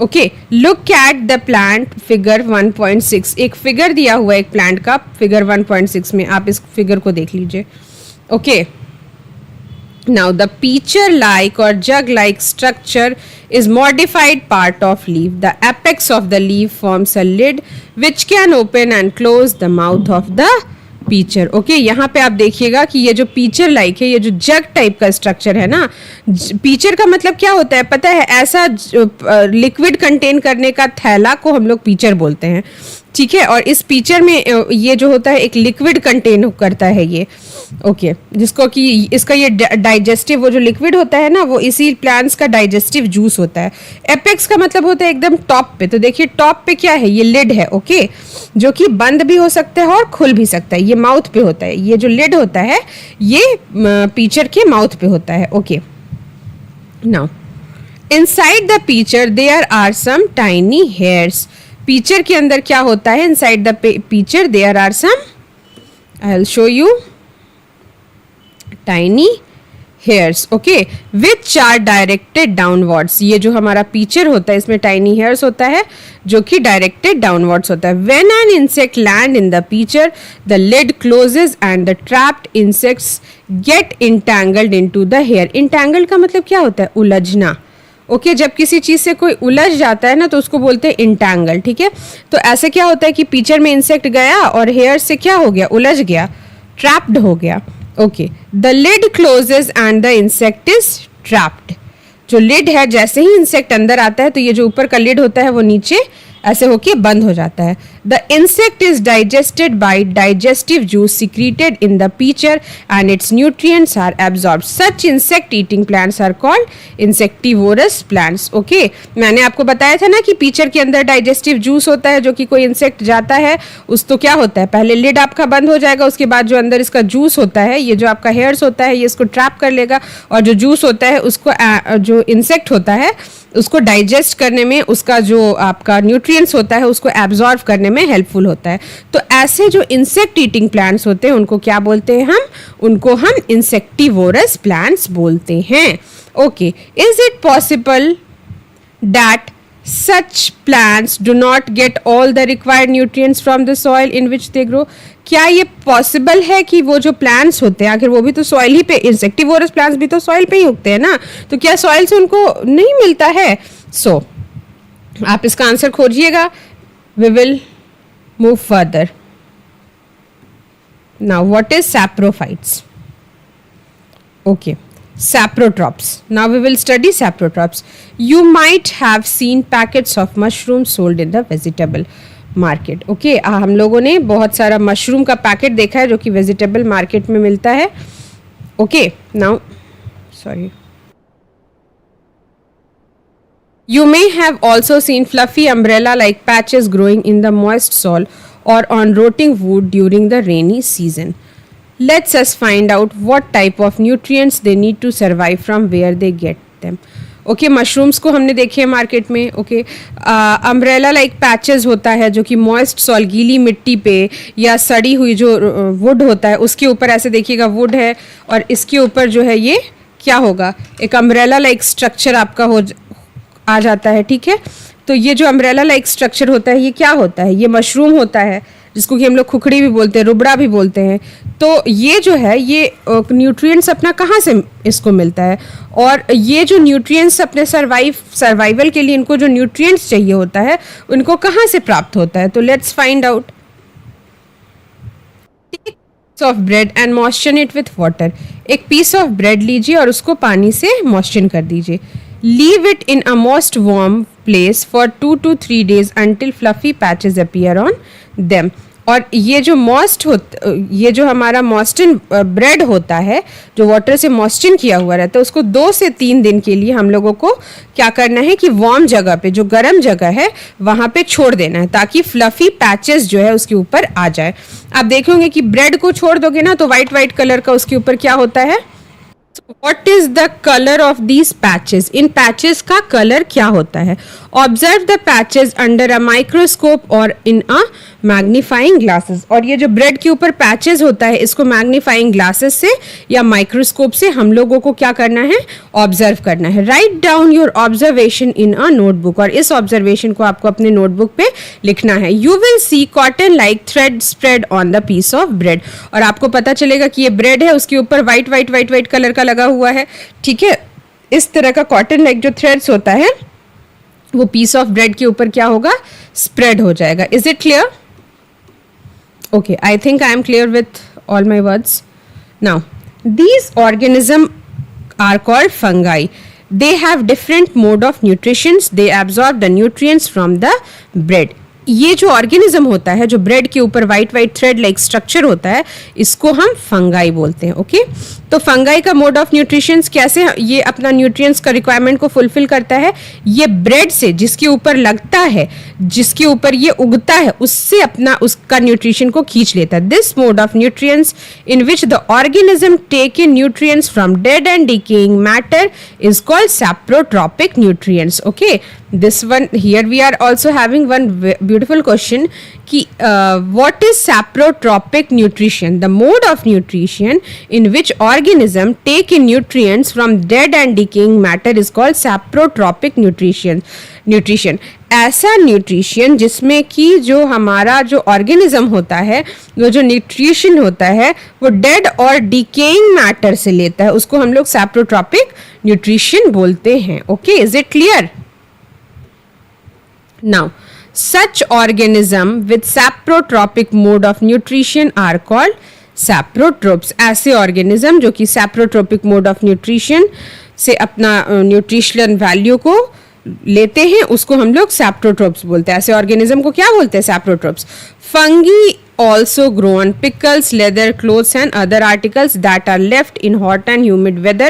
Okay, look at the plant figure 1.6. एक फिगर दिया हुआ है एक प्लांट का फिगर 1.6 में, आप इस फिगर को देख लीजिए. Okay, now the peacher-like or jug-like structure is modified part of leaf. The apex of the leaf forms a lid which can open and close the mouth of the peacher. Okay, यहाँ पे आप देखिएगा कि ये जो pitcher like है, ये जो जग टाइप का स्ट्रक्चर है ना, पीचर का मतलब क्या होता है पता है? ऐसा लिक्विड कंटेन करने का थैला को हम लोग पीचर बोलते हैं. ठीक है, और इस पीचर में ये जो होता है एक लिक्विड कंटेन करता है ये. ओके, जिसको कि इसका ये डाइजेस्टिव वो जो लिक्विड होता है ना, वो इसी प्लांट्स का डाइजेस्टिव जूस होता है. एपेक्स का मतलब होता है एकदम टॉप पे. तो देखिए टॉप पे क्या है, ये लिड है. ओके, जो कि बंद भी हो सकता है और खुल भी सकता है. ये माउथ पे होता है, ये जो लिड होता है ये पीचर के माउथ पे होता है. Okay, now inside the pitcher there are some tiny hairs. Pitcher के अंदर क्या होता है? Inside the pitcher there are some, I will show you, tiny hairs. Okay, which are directed downwards. ये जो हमारा पीचर होता है इसमें टाइनी हेयर्स होता है जो कि डायरेक्टेड डाउनवर्ड्स होता है. When an insect land in the pitcher the lid closes and the trapped insects get entangled into the hair. Entangled का मतलब क्या होता है? उलझना. ओके, जब किसी चीज से कोई उलझ जाता है ना तो उसको बोलते हैं इंटैंगल. ठीक है, तो ऐसे क्या होता है कि पीचर में इंसेक्ट गया और हेयर से क्या हो गया? उलझ गया, ट्रैप्ड हो गया. Okay, the lid closes and the insect is trapped. जो लिड है, जैसे ही इंसेक्ट अंदर आता है तो ये जो ऊपर का लिड होता है वो नीचे ऐसे होके बंद हो जाता है. The insect is digested by digestive juice secreted in the pitcher and its nutrients are absorbed. Such insect eating plants are called insectivorous plants. Okay, मैंने आपको बताया था ना कि पीचर के अंदर डाइजेस्टिव जूस होता है, जो कि कोई इंसेक्ट जाता है उस तो क्या होता है, पहले लिड आपका बंद हो जाएगा, उसके बाद जो अंदर इसका जूस होता है, ये जो आपका हेयर्स होता है ये इसको ट्रैप कर लेगा और जो जूस होता है उसको जो इंसेक्ट होता है उसको डाइजेस्ट करने में, उसका जो आपका न्यूट्रिएंट्स होता है उसको एब्जॉर्ब करने में हेल्पफुल होता है. तो ऐसे जो इंसेक्ट ईटिंग प्लांट्स होते हैं उनको क्या बोलते हैं? उनको हम इंसेक्टिवोरस प्लांट्स बोलते हैं. Okay, is it possible that such plants do not get all the required nutrients from the soil in which they grow? क्या ये पॉसिबल है कि वो जो प्लांट्स होते हैं, आखिर वो भी तो सॉइल ही पे, इंसेक्टिवोरस प्लांट्स भी तो सॉइल पे ही उगते हैं ना, तो क्या सॉइल से उनको नहीं मिलता है? सो आप इसका आंसर खोजिएगा. We will move further. Now what is saprophytes? Okay, saprotrops. Now we will study saprotrops. You might have seen packets of mushrooms sold in the vegetable market. Okay, हम लोगों ने बहुत सारा मशरूम का पैकेट देखा है जो कि वेजिटेबल मार्केट में मिलता है. Okay, now sorry. You may have also seen fluffy umbrella-like patches growing in the moist soil or on rotting wood during the rainy season. Let's us find out what type of nutrients they need to survive from where they get them. Okay mushrooms को हमने देखे हैं market में. Okay umbrella like patches होता है जो कि moist sol गीली मिट्टी पे या सड़ी हुई जो वुड होता है उसके ऊपर ऐसे देखिएगा वुड है और इसके ऊपर जो है ये क्या होगा, एक अम्ब्रेला लाइक स्ट्रक्चर आपका आ जाता है. ठीक है, तो ये जो अम्ब्रेला लाइक स्ट्रक्चर होता है ये क्या होता है, ये मशरूम होता है जिसको कि हम लोग खुखड़ी भी बोलते हैं, रुबड़ा भी बोलते हैं. तो ये जो है ये न्यूट्रिएंट्स अपना कहाँ से इसको मिलता है, और ये जो न्यूट्रिएंट्स अपने सर्वाइवल के लिए इनको जो न्यूट्रिएंट्स चाहिए होता है उनको कहाँ से प्राप्त होता है. तो let's find out. Of bread and moisture it with water. एक पीस ऑफ ब्रेड लीजिए और उसको पानी से मॉइस्चर कर दीजिए. Leave it in a most warm place for 2 to 3 days until fluffy patches appear on them. और ये जो हमारा मॉइस्चन ब्रेड होता है जो वाटर से मॉइस्चन किया हुआ रहता है उसको 2 से 3 दिन के लिए हम लोगों को क्या करना है कि वार्म जगह पे, जो गर्म जगह है वहाँ पे छोड़ देना है ताकि फ्लफी पैचेस जो है उसके ऊपर आ जाए. आप देखोगे कि ब्रेड को छोड़ दोगे ना तो वाइट वाइट कलर का उसके ऊपर क्या होता है. What is the color of these patches? In patches का कलर क्या होता है. Observe the patches under a microscope और इन अ मैग्नीफाइंग ग्लासेस. और ये जो ब्रेड के ऊपर पैचेस होता है इसको मैग्नीफाइंग ग्लासेस से या माइक्रोस्कोप से हम लोगों को क्या करना है, ऑब्जर्व करना है. Write down your observation in a notebook. और इस ऑब्जर्वेशन को आपको अपने नोटबुक पे लिखना है. You will see cotton like thread spread on the piece of bread. और आपको पता चलेगा कि ये ब्रेड है उसके ऊपर white white white white colour का लगा हुआ है. ठीक है, इस तरह का कॉटन लाइक जो थ्रेड्स होता है वो पीस ऑफ ब्रेड के ऊपर क्या होगा, स्प्रेड हो जाएगा. Is it clear? Okay, I think I am clear with all my words. Now, these organisms are called fungi. They have different mode of nutrition. They absorb the nutrients from the bread. ये जो organism होता है जो bread के ऊपर white white thread like structure होता है इसको हम फंगाई बोलते हैं. ओके, तो फंगाई का मोड ऑफ न्यूट्रिशन कैसे ये अपना न्यूट्रिएंट्स का रिक्वायरमेंट को फुलफिल करता है. ये ब्रेड से जिसके ऊपर लगता है, जिसके ऊपर ये उगता है उससे अपना उसका न्यूट्रिशन को खींच लेता है. This mode of nutrients in which the organism take in nutrients from dead and decaying matter is called saprotrophic nutrients. Okay, this one here we are also having one beautiful question ki what is saprotropic nutrition. The mode of nutrition in which organism take in nutrients from dead and decaying matter is called saprotropic nutrition. ऐसा nutrition जिसमें कि जो हमारा जो organism होता है वो जो न्यूट्रिशन होता है वो डेड और डिकेइंग मैटर से लेता है उसको हम लोग सैप्रोट्रॉपिक न्यूट्रिशन बोलते हैं. Okay, is it clear? Now, such organism with saprotropic mode of nutrition are called saprotrophs. ऐसे organism जो कि saprotropic mode of nutrition से अपना न्यूट्रिशनल वैल्यू को लेते हैं उसको हम लोग saprotrophs बोलते हैं. ऐसे organism को क्या बोलते हैं? saprotrophs. Fungi also grow on pickles, leather, clothes and other articles that are left in hot and humid weather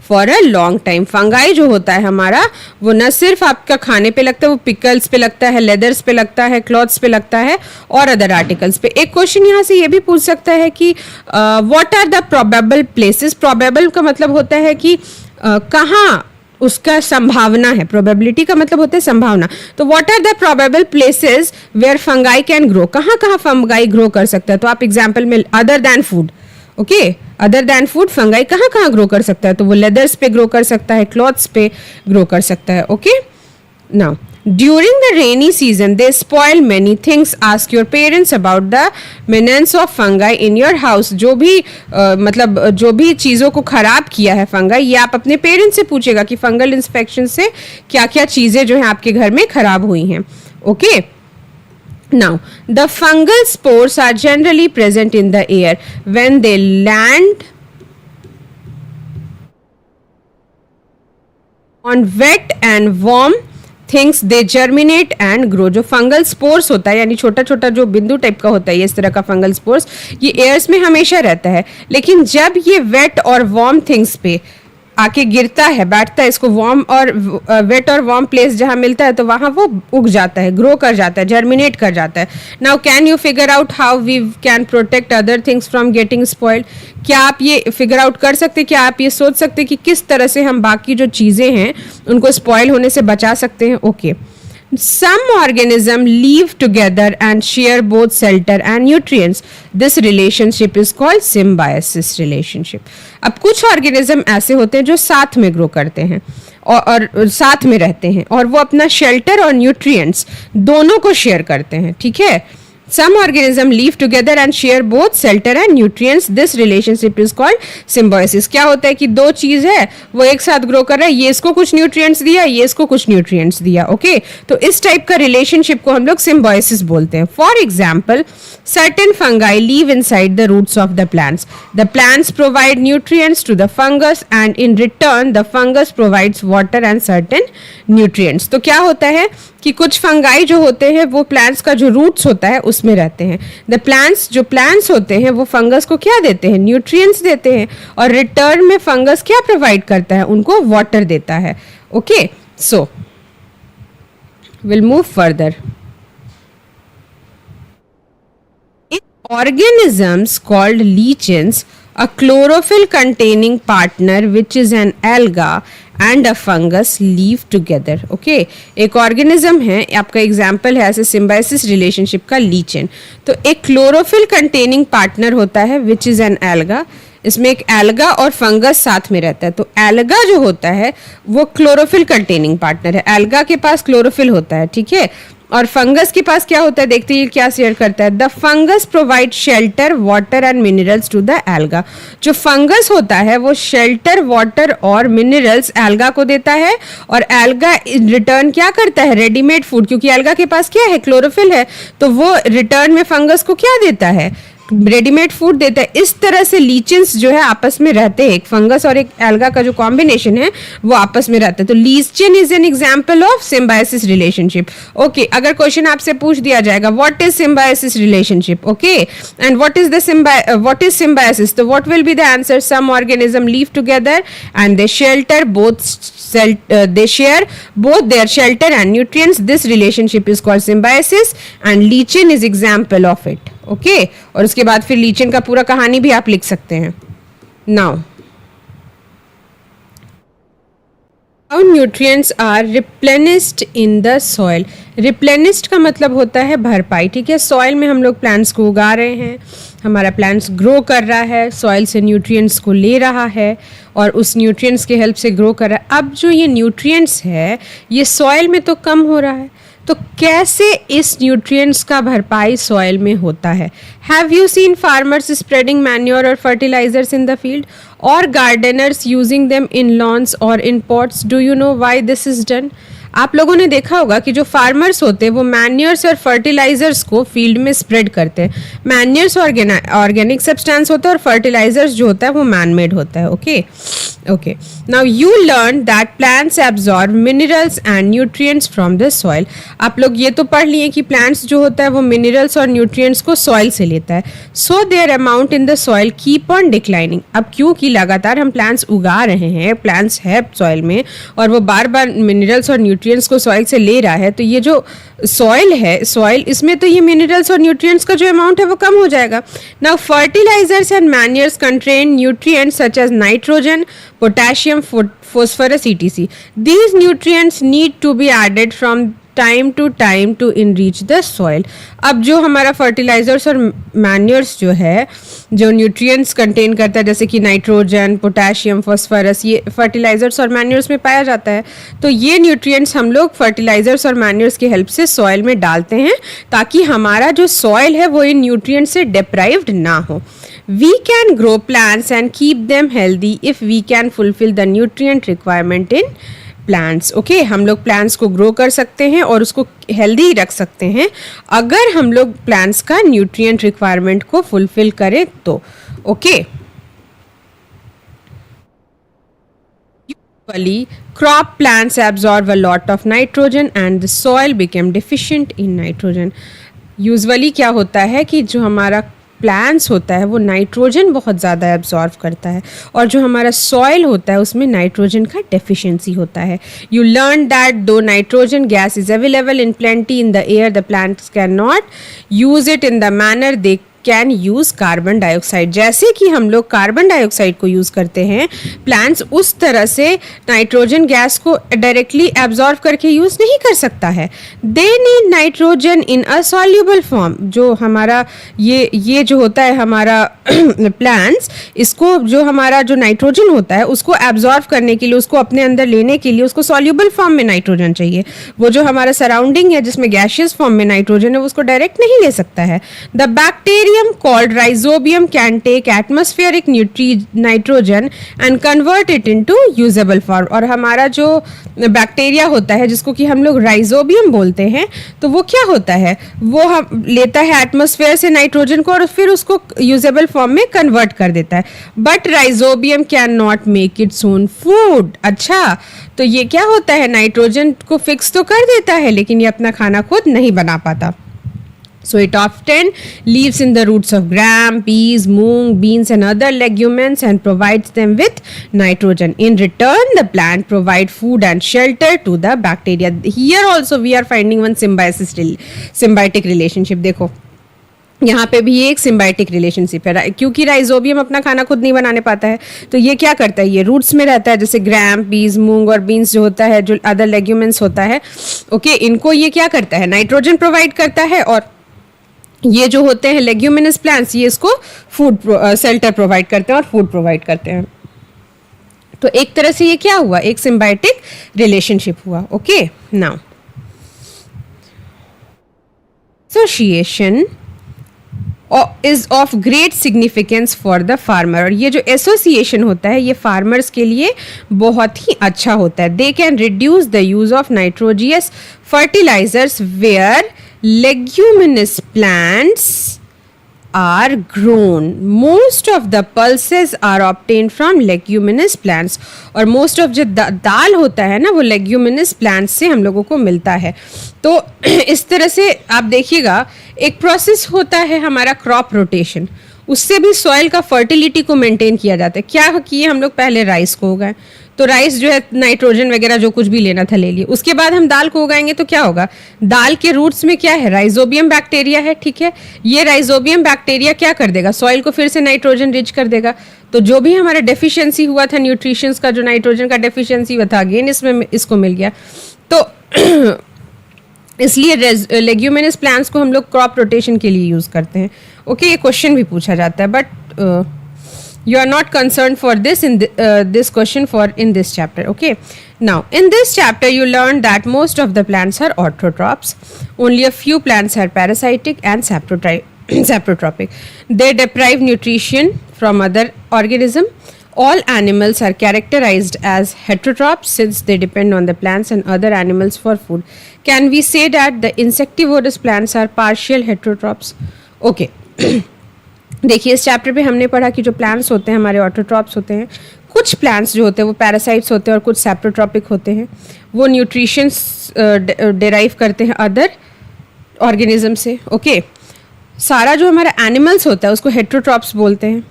for a long time. Fungi जो होता है हमारा वो न सिर्फ आपका खाने पे लगता है, वो पिकल्स पे लगता है, लेदर्स पे लगता है, क्लॉथ्स पे लगता है और अदर आर्टिकल्स पे. एक क्वेश्चन यहाँ से ये भी पूछ सकता है कि what are the probable places. Probable का मतलब होता है कि कहाँ उसका संभावना है. प्रोबेबिलिटी का मतलब होता है संभावना. तो what are the probable places where fungi can grow. कहाँ कहाँ फंगाई ग्रो कर सकता है. तो आप एग्जाम्पल में other than food. Okay, other than food fungi कहाँ कहाँ ग्रो कर सकता है. तो वो लेदर्स पे ग्रो कर सकता है, क्लॉथ्स पे ग्रो कर सकता है. Okay, now during the rainy season they spoil many things. Ask your parents about the menace of fungi in your house. जो भी मतलब जो भी चीज़ों को खराब किया है फंगाई ये आप अपने पेरेंट्स से पूछेगा कि फंगल इन्फेक्शन से क्या क्या चीज़ें जो हैं आपके घर में खराब हुई हैं. Okay, now the fungal spores are generally present in the air when they land on wet and warm things. they germinate and grow. जो फंगल स्पोर्स होता है यानी छोटा छोटा जो बिंदु टाइप का होता है इस तरह का फंगल स्पोर्स ये एयर्स में हमेशा रहता है. लेकिन जब ये वेट और वार्म थिंग्स पे आके गिरता है, बैठता है, इसको वार्म और वेट और वार्म प्लेस जहाँ मिलता है तो वहाँ वो उग जाता है, ग्रो कर जाता है, जर्मिनेट कर जाता है. Now can you figure out how we can protect other things from getting spoiled? क्या आप ये फिगर आउट कर सकते, क्या आप ये सोच सकते कि किस तरह से हम बाकी जो चीज़ें हैं उनको स्पॉइल होने से बचा सकते हैं? Okay. Some organisms live together and share both shelter and nutrients. This relationship is called symbiosis relationship. अब कुछ ऑर्गेनिज्म ऐसे होते हैं जो साथ में ग्रो करते हैं और साथ में रहते हैं और वो अपना शेल्टर और न्यूट्रिएंट्स दोनों को शेयर करते हैं. ठीक है. Some organisms live together and share both shelter and nutrients. This relationship is called symbiosis. क्या होता है कि दो चीज है वो एक साथ ग्रो कर रहा है, ये इसको कुछ न्यूट्रिएंट्स दिया, ये इसको कुछ न्यूट्रिएंट्स दिया. ओके. तो इस टाइप का रिलेशनशिप को हम लोग symbiosis बोलते हैं. For example, certain fungi live inside the roots of the plants. The plants provide nutrients to the fungus and in return the fungus provides water and certain nutrients. तो क्या होता है कि कुछ फंगाई जो होते हैं वो प्लांट्स का जो रूट्स होता है उसमें रहते हैं. द प्लांट्स जो प्लांट्स होते हैं वो फंगस को क्या देते हैं? न्यूट्रिएंट्स देते हैं और रिटर्न में फंगस क्या प्रोवाइड करता है? उनको वाटर देता है. Okay. So will move further. Organisms called lichens, a chlorophyll containing partner which is an alga and a fungus live together. Okay, एक ऑर्गेनिज्म है, आपका एग्जाम्पल है ऐसे सिम्बायोसिस रिलेशनशिप का लीचेन. तो एक क्लोरोफिल कंटेनिंग पार्टनर होता है विच इज एन एल्गा. इसमें एक एल्गा और फंगस साथ में रहता है. तो एल्गा जो होता है वो क्लोरोफिल कंटेनिंग पार्टनर है. एल्गा के पास क्लोरोफिल होता है. ठीक है. और फंगस के पास क्या होता है? देखते हैं क्या शेयर करता है. The fungus provide shelter, water and minerals to the alga. जो फंगस होता है वो शेल्टर, वाटर और मिनरल्स एल्गा को देता है और एल्गा इन रिटर्न क्या करता है? Readymade food. क्योंकि एल्गा के पास क्या है? क्लोरोफिल है. तो वो रिटर्न में फंगस को क्या देता है? रेडीमेड फूड देता है. इस तरह से लीचेंस जो है आपस में रहते हैं. एक फंगस और एक एल्गा का जो कॉम्बिनेशन है वो आपस में रहता है. तो lichen is an example of symbiosis relationship. Okay. अगर क्वेश्चन आपसे पूछ दिया जाएगा what is symbiosis relationship, okay, and what is symbiosis, तो what will be the answer? Some organism live together and they shelter both they share both their shelter and nutrients. This relationship is called symbiosis and lichen is example of it. Okay. और उसके बाद फिर lichen का पूरा कहानी भी आप लिख सकते हैं. Now how nutrients are replenished in the soil. replenished का मतलब होता है भरपाई. ठीक है. सॉइल में हम लोग प्लांट्स को उगा रहे हैं, हमारा प्लांट्स ग्रो कर रहा है, सॉइल से न्यूट्रिएंट्स को ले रहा है और उस न्यूट्रिएंट्स के हेल्प से ग्रो कर रहा है. अब जो ये न्यूट्रिएंट्स है ये सॉइल में तो कम हो रहा है, तो कैसे इस न्यूट्रिएंट्स का भरपाई सॉइल में होता है? Have you seen farmers spreading manure और फर्टिलाइजर्स इन द फील्ड और gardeners using them in lawns और in pots? Do you know why this is done? आप लोगों ने देखा होगा कि जो फार्मर्स होते हैं वो मैन्योर्स और फर्टिलाइजर्स को फील्ड में स्प्रेड करते हैं. मैन्योर्स ऑर्गेनिक सब्सटेंस होता है और फर्टिलाइजर्स जो होता है वो मैन मेड होता है. Okay. Okay. Now you learn that plants absorb minerals and nutrients from the soil. आप लोग ये तो पढ़ लिए कि प्लांट्स जो होता है वो मिनरल्स और न्यूट्रिएंट्स को सॉइल से लेता है. So their amount in the soil keep on declining. अब क्योंकि लगातार हम प्लांट्स उगा रहे हैं, प्लांट्स है सॉइल में और वो बार बार मिनरल्स और न्यूट्रिएंट्स को सॉइल से ले रहा है, तो ये जो सॉइल है, सॉइल इसमें तो ये मिनरल्स और न्यूट्रिएंट्स का जो अमाउंट है वो कम हो जाएगा. Now fertilisers and manures contain nutrients such as nitrogen, potassium, phosphorus, etc. These nutrients need to be added from time to time to enrich the soil. अब जो हमारा फर्टिलाइजर्स और मैन्योर्स जो है जो न्यूट्रिएंट्स कंटेन करता है जैसे कि नाइट्रोजन, पोटेशियम, फॉस्फोरस, ये फर्टिलाइजर्स और मैन्योर्स में पाया जाता है. तो ये न्यूट्रिएंट्स हम लोग फर्टिलाइजर्स और मैन्योर्स की हेल्प से सॉइल में डालते हैं ताकि हमारा जो सॉइल है वो इन न्यूट्रिएंट्स से डिप्राइव्ड ना हो. We can grow plants and keep them healthy if we can fulfill the nutrient requirement in plants. Okay, हम लोग प्लांट्स को ग्रो कर सकते हैं और उसको हेल्दी रख सकते हैं अगर हम लोग प्लांट्स का न्यूट्रिएंट रिक्वायरमेंट को फुलफिल करें तो. Okay. Usually, crop plants absorb a lot of nitrogen and the soil became deficient in nitrogen. Usually क्या होता है कि जो हमारा प्लांट्स होता है वो नाइट्रोजन बहुत ज़्यादा एब्जॉर्व करता है, और जो हमारा सॉइल होता है उसमें नाइट्रोजन का डेफिशिएंसी होता है. यू लर्न दैट दो nitrogen gas is available in plenty in the air, the plants can not use it in the manner they can use carbon dioxide. जैसे कि हम लोग कार्बन डाइऑक्साइड को यूज़ करते हैं, प्लांट्स उस तरह से नाइट्रोजन गैस को डायरेक्टली एब्जॉर्व करके यूज़ नहीं कर सकता है. They need nitrogen in a soluble form. जो हमारा ये जो होता है हमारा प्लांट्स, इसको जो हमारा जो नाइट्रोजन होता है उसको एब्जॉर्व करने के लिए, उसको अपने अंदर लेने के लिए उसको सॉल्युबल फॉर्म में नाइट्रोजन चाहिए. वो जो हमारा सराउंडिंग है जिसमें गैशियस फॉर्म में नाइट्रोजन है उसको डायरेक्ट नहीं ले सकता है. The bacteria called rhizobium can take atmospheric nitrogen and convert it into usable form. और हमारा जो बैक्टीरिया होता है जिसको कि हम लोग राइजोबियम बोलते हैं, तो वो क्या होता है, वो हम लेता है एटमॉस्फेयर से नाइट्रोजन को और फिर उसको यूजेबल फॉर्म में कन्वर्ट कर देता है. But rhizobium can not make its own food. अच्छा, तो ये क्या होता है, नाइट्रोजन को फिक्स तो कर देता है लेकिन ये अपना खाना खुद नहीं बना पाता. So it often lives in the roots of gram, peas, moong, beans and other legumes and provides them with nitrogen. In return, the plant provide food and shelter to the bacteria. Here also we are finding one symbiotic relationship. देखो यहाँ पे भी एक symbiotic relationship है, क्योंकि rhizobium अपना खाना खुद नहीं बनाने पाता है तो ये क्या करता है, ये रूट्स में रहता है. जैसे ग्राम, पीज, मूंग और बीन्स जो होता है, जो अदर लेग्यूमेंट्स होता है, ओके, इनको ये क्या करता है, नाइट्रोजन प्रोवाइड करता है. और ये जो होते हैं लेग्यूमिनस प्लांट्स, ये इसको फूड शेल्टर प्रोवाइड करते हैं और फूड प्रोवाइड करते हैं. तो एक तरह से ये क्या हुआ, एक सिम्बायोटिक रिलेशनशिप हुआ. Okay, now association is of great significance for the farmer. और ये जो एसोसिएशन होता है ये फार्मर्स के लिए बहुत ही अच्छा होता है. They can reduce the use of nitrogenous fertilisers where leguminous plants are grown. Most of the pulses are obtained from leguminous plants. और most of जो दाल होता है ना वो leguminous plants से हम लोगों को मिलता है. तो इस तरह से आप देखिएगा एक प्रोसेस होता है हमारा क्रॉप रोटेशन, उससे भी सॉइल का फर्टिलिटी को मेंटेन किया जाता है. क्या किए हम लोग, पहले राइस को उगाएं, तो राइस जो है नाइट्रोजन वगैरह जो कुछ भी लेना था ले लिए. उसके बाद हम दाल को उगाएंगे तो क्या होगा, दाल के रूट्स में क्या है, राइजोबियम बैक्टीरिया है. ठीक है, ये राइजोबियम बैक्टीरिया क्या कर देगा, सॉइल को फिर से नाइट्रोजन रिच कर देगा. तो जो भी हमारा डेफिशिएंसी हुआ था न्यूट्रिशंस का, जो नाइट्रोजन का डेफिशिएंसी हुआ था, अगेन इसमें इसको मिल गया. तो इसलिए लेग्यूमिनस प्लांट्स को हम लोग क्रॉप रोटेशन के लिए यूज़ करते हैं. ओके, ये क्वेश्चन भी पूछा जाता है, but you are not concerned for this in this question for in this chapter. Okay, now in this chapter you learned that most of the plants are autotrophs. Only a few plants are parasitic and saprotrophic. They deprive nutrition from other organism. All animals are characterized as heterotrophs since they depend on the plants and other animals for food. Can we say that the insectivorous plants are partial heterotrophs? Okay. देखिए, इस chapter पे हमने पढ़ा कि जो plants होते हैं हमारे ऑटोट्रॉप्स होते हैं. कुछ प्लांट्स जो होते हैं वो पैरासाइट्स होते हैं और कुछ सैप्रोट्रॉपिक होते हैं. वो न्यूट्रिशंस डिराइव करते हैं अदर ऑर्गेनिज्म से. ओके, सारा जो हमारा एनिमल्स होता है उसको हेटेरोट्रॉप्स बोलते हैं.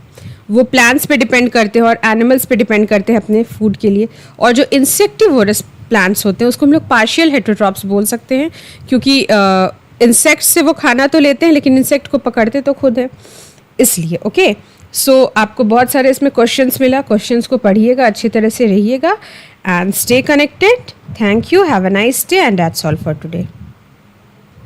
वो प्लांट्स पे डिपेंड करते हैं और एनिमल्स पे डिपेंड करते हैं अपने फूड के लिए. और जो इंसेक्टिवोरस प्लांट्स होते हैं उसको हम लोग पार्शियल हेटेरोट्रॉप्स बोल सकते हैं, क्योंकि इंसेक्ट्स से वो खाना तो लेते हैं लेकिन इंसेक्ट को पकड़ते तो खुद है, इसलिए. ओके, सो आपको बहुत सारे इसमें क्वेश्चंस मिला. क्वेश्चंस को पढ़िएगा, अच्छी तरह से रहिएगा and stay connected. Thank you, have a nice day and that's all for today.